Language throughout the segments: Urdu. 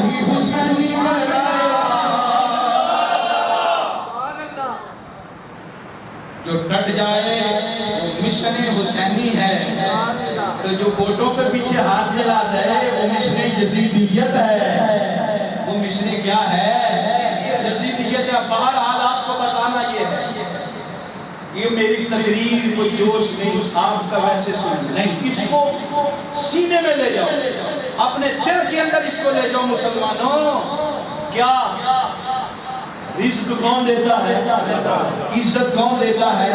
وہی حسینی جو ڈٹ جائے وہ مشن حسینی ہے، تو جو ووٹوں کے پیچھے ہاتھ ملا دے وہ مشن یزیدیت ہے۔ وہ مشن کیا ہے؟ یزیدیت ہے۔ بہرحال آپ کو بتانا یہ ہے، یہ میری تقریر کوئی جوش نہیں، آپ کا ویسے سن نہیں، اس کو سینے میں لے جاؤ، اپنے دل کے اندر اس کو لے جاؤ مسلمانوں۔ کیا رزق کون دیتا ہے؟ عزت کون دیتا ہے؟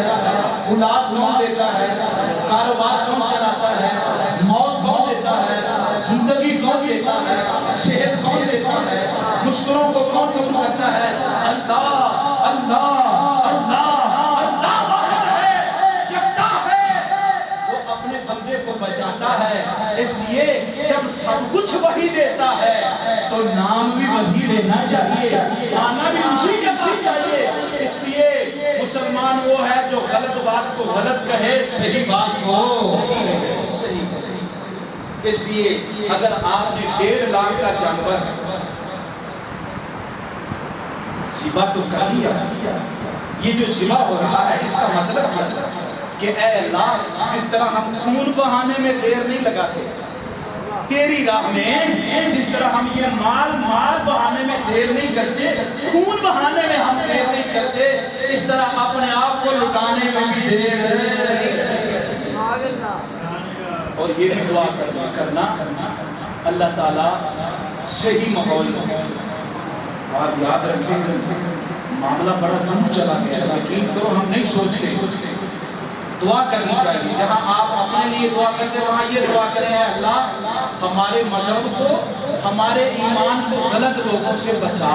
اولاد کون دیتا ہے؟ کاروبار کون چلاتا ہے؟ موت کون دیتا ہے؟ زندگی کون دیتا ہے؟ صحت کون دیتا ہے؟ مشکلوں کو کون دور کرتا ہے؟ اللہ اللہ اللہ اللہ واحد ہے، یکتا ہے، وہ اپنے بندے کو بچاتا ہے۔ اس لیے جب سب کچھ وہی دیتا ہے تو نام بھی وہی لینا چاہیے، آنا بھی اسی کے پاس چاہیے۔ اس لیے مسلمان وہ ہے جو غلط بات کو غلط کہے، صحیح بات کو صحیح کہے۔ اس لیے اگر آپ نے 1.5 لاکھ کا جانور ذبح تو کر لیا، یہ جو ذبح ہو رہا ہے اس کا مطلب کیا ہے کہ اے اللہ، جس طرح ہم خون بہانے میں دیر نہیں لگاتے تیری راہ میں، جس طرح ہم یہ مال بہانے میں دیر نہیں کرتے، خون بہانے میں ہم دیر نہیں کرتے، اس طرح اپنے آپ کو لٹانے میں بھی دیر ہے۔ اور یہ بھی دعا کرنا اللہ تعالیٰ صحیح ماحول میں۔ آپ یاد رکھیں معاملہ بڑا دور چلا گیا، یقین کرو ہم نہیں سوچتے۔ دعا کرنی چاہیے، جہاں آپ اپنے لیے دعا کرتے وہاں یہ دعا کریں، اے اللہ ہمارے مذہب کو، ہمارے ایمان کو غلط لوگوں سے بچا،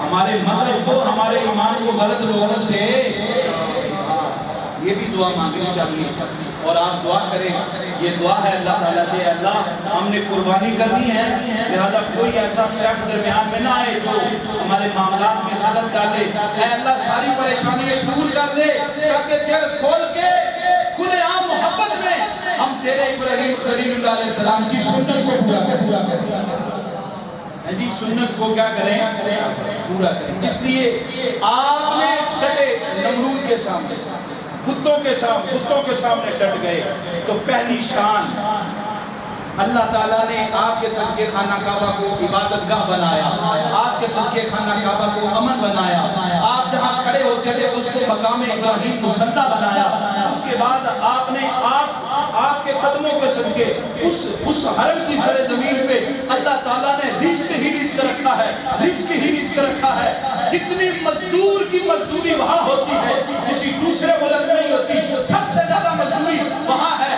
ہمارے مذہب کو، ہمارے ایمان کو غلط لوگوں سے بچا۔ یہ بھی دعا مانگنی چاہیے۔ اور آپ دعا کریں، یہ دعا ہے اللہ تعالیٰ سے، اے اللہ ہم نے قربانی کرنی ہے، لہذا کوئی ایسا شخص درمیان میں نہ آئے جو ہمارے معاملات میں خلل ڈالے۔ اے اللہ ساری پریشانیاں دور کر دے تاکہ دل کھول کے کھلے عام محبت میں ہم تیرے ابراہیم خلیل اللہ علیہ السلام کی سنت کو پورا کریں۔ جی سنت کو کیا کریں؟ پورا کریں۔ اس لیے آپ نے ڈٹے نمرود کے سامنے، کتوں کے سامنے ڈٹ گئے، تو پہلی شان اللہ تعالیٰ نے آپ کے صدقے خانہ کعبہ کو عبادت گاہ بنایا، آپ کے صدقے خانہ کعبہ کو امن بنایا، آپ جہاں کھڑے ہوتے تھے اس کو مقام ابراہیم مصلی بنایا۔ اس کے بعد آپ نے آپ کے قدموں کے صدقے اس حرم کی سرزمین پہ اللہ تعالیٰ نے رزق ہی رزق رکھا ہے، رزق ہی رزق رکھا ہے۔ جتنی مزدور کی مزدوری وہاں ہوتی ہے کسی دوسرے ملک نہیں ہوتی، سب سے زیادہ مزدوری وہاں ہے۔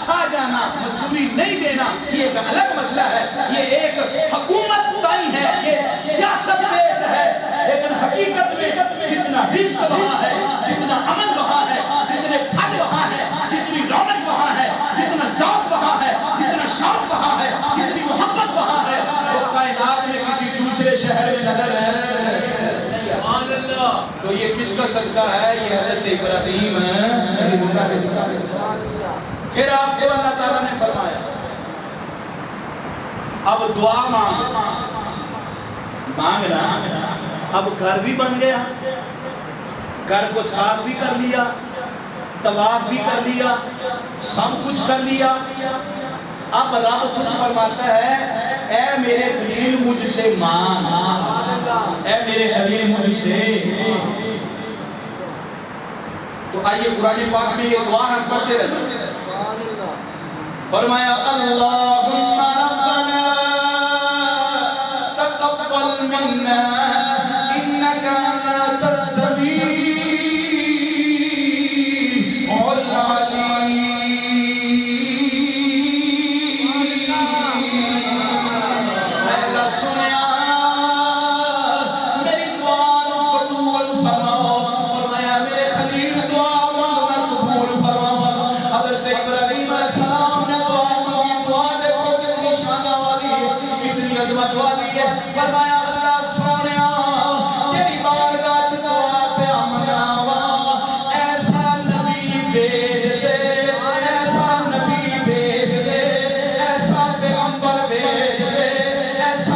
کھا جانا، مزدوری نہیں دینا یہ ایک الگ مسئلہ ہے، یہ ایک حکومت تائی ہے، یہ سیاست بیس ہے، لیکن حقیقت میں جتنا رزق وہاں ہے، جتنا امن وہاں ہے، جتنے پھل وہاں ہے، جتنی رونق وہاں ہے، جتنا ذوق وہاں ہے، جتنا شوق وہاں ہے، جتنی محبت وہاں ہے، وہ کائنات میں کسی دوسرے شہر میں نظر ہے۔ تو یہ کس کا صدقہ ہے؟ یہ حضرت ابراہیم ہے۔ پھر آپ کو اللہ تعالیٰ نے فرمایا اب دعا مانگنا، اب گھر بھی بن گیا، گھر کو صاف بھی کر لیا، طواف بھی کر لیا، سب کچھ کر لیا۔ اب رب خود فرماتا ہے اے میرے خلیل مجھ سے مانگ، اے میرے خلیل مجھ سے۔ تو آئیے قرآن پاک میں یہ دعا ہم پڑھتے رہتے ہیں۔ فرمایا اللہم ربنا تقبل منا انکا انت السمیع العلیم۔ اللہ سنیا میری دعا قبول فرماؤ۔ فرمایا میرے خلیل دعا مانگنا قبول فرماؤ۔ حضرت ابراہیم علیہ السلام فرمایا اللہ سونیا تیری بارگاہ چ دعا پہ منگاوا، ایسا نبی بھیج دے، ایسا نبی بھیج دے، ایسا پیغمبر بھیج دے، ایسا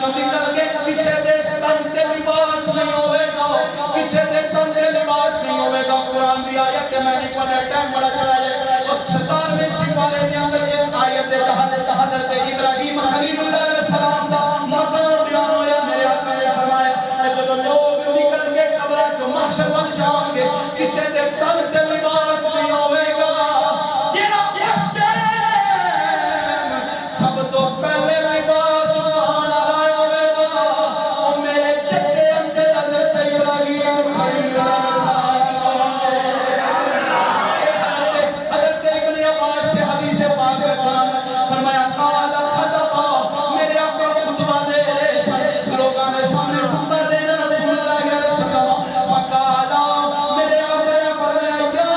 جو نکل گئے کسے دے تن تے لباس نہیں ہوئے گا کسے دے تن تے لباس نہیں ہوئے گا قرآن دی آیت میں نے پڑھا ٹائم بڑا چڑھا ہے اور 97 سپارے دے اندر اس آیت دے تحت حضرت ابراہیم خلیل اللہ علیہ السلام دا مقام بیان ہویا میرے آقا نے فرمایا جو لوگ نکل کے قبر جو محشر بن جان گے کسے دے تن تے لباس نہیں ہوئے گا جیڑا اس ٹائم سب تو پہلے لباس پانا آیا ہوئے گا اور میرے جدے امجد حضرت ابراہیم خلیل اللہ علیہ السلام حضرت ابن عباس کے حدیث پاک میں سنا فرمایا قال خطبا میرے آقا خطبہ دے رہے سن لوگاں نے سامنے خطبہ دینا رسول اللہ علیہ وسلم فقالا میرے آقا نے فرمایا یا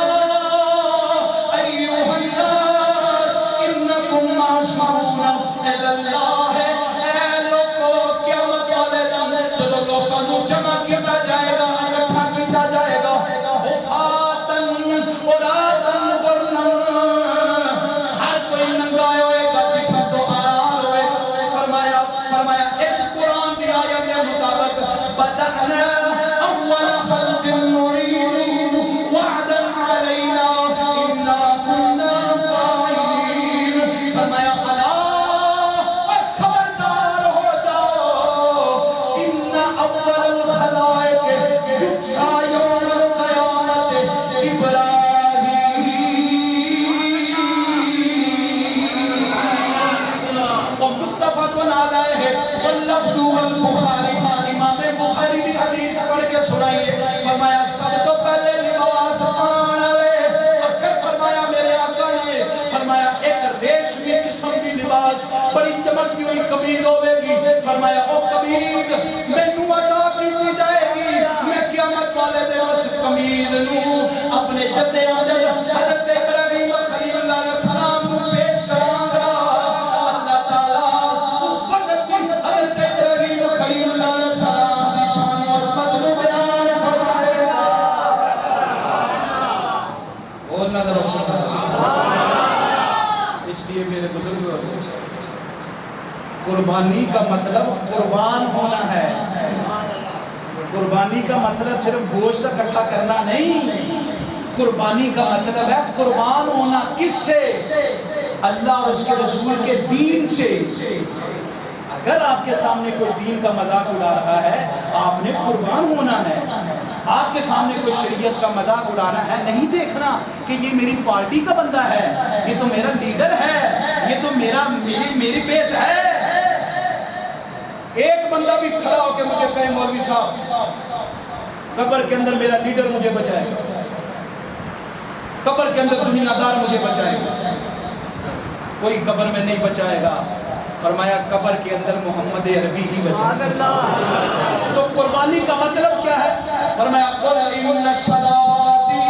ایوہ الناس انکم معشرون الی اللہ اے لوگو قیامت والے دن جو لوگوں کو جمع کیا جائے گا اکٹھا کیا جائے گا حفاتن عراتن غرلن ہر کوئی ننگا ہوئے گا جسم تو آرام ہوئے گا فرمایا اس قرآن دی آیت کے مطابق بدأنا اول خلق نعيد وعدا علينا انا كنا فاعلين فرمایا الا خبردار ہو جاؤ ان اول الخلائق یکسا یوم القیامت ابراہیم ومتفق علیہ ہے واللفظ والبخاری امام بخاری دی حدیث پڑھ کے سنائیے فرمایا سب تو پہلے لباس پانا لے اور پھر فرمایا میرے آقا نے فرمایا ایک ریشمی قسم کی لباس بڑی چمکتی ہوئی قمیض ہوئے گی فرمایا او قمیض مینوں عطا کی جائے گی میں قیامت والے دن اس قمیض نو اپنے جدے امجد حضرت ابراہیم خلیل اللہ علیہ السلام کو پیش کراں گا اللہ تعالیٰ اس وقت بھی حضرت ابراہیم خلیل اللہ علیہ السلام دی شان اور قدر بیان فرمائے گا بولنا ذرا سبحان اللہ اس لیے میرے بزرگ قربانی کا مطلب قربان ہونا ہے قربانی کا مطلب صرف گوشت اکٹھا کرنا نہیں قربانی کا مطلب ہے قربان ہونا کس سے اللہ اور اس کے رسول کے دین سے اگر آپ کے سامنے کوئی دین کا مذاق اڑا رہا ہے آپ نے قربان ہونا ہے آپ کے سامنے کوئی شریعت کا مذاق اڑانا ہے نہیں دیکھنا کہ یہ میری پارٹی کا بندہ ہے یہ تو میرا لیڈر ہے یہ تو میری بیس ہے ایک بندہ بھی کھڑا ہو کے مجھے کہے مولوی صاحب قبر کے اندر میرا لیڈر مجھے بچائے گا قبر کے اندر دنیا دار مجھے بچائے گا کوئی قبر میں نہیں بچائے گا فرمایا قبر کے اندر محمد عربی ہی بچائے گا تو قربانی کا مطلب کیا ہے فرمایا قل ان صلاتی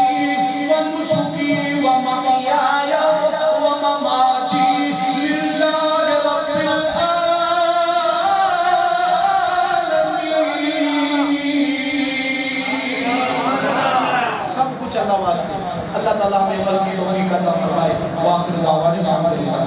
و نسکی و محیایا و مماتی للہ رب العالمین سب کچھ اللہ واسطے اللہ تعالیٰ ہمیں عمل کی توفیق عطا فرمائے وآخر دعوانا الحمدللہ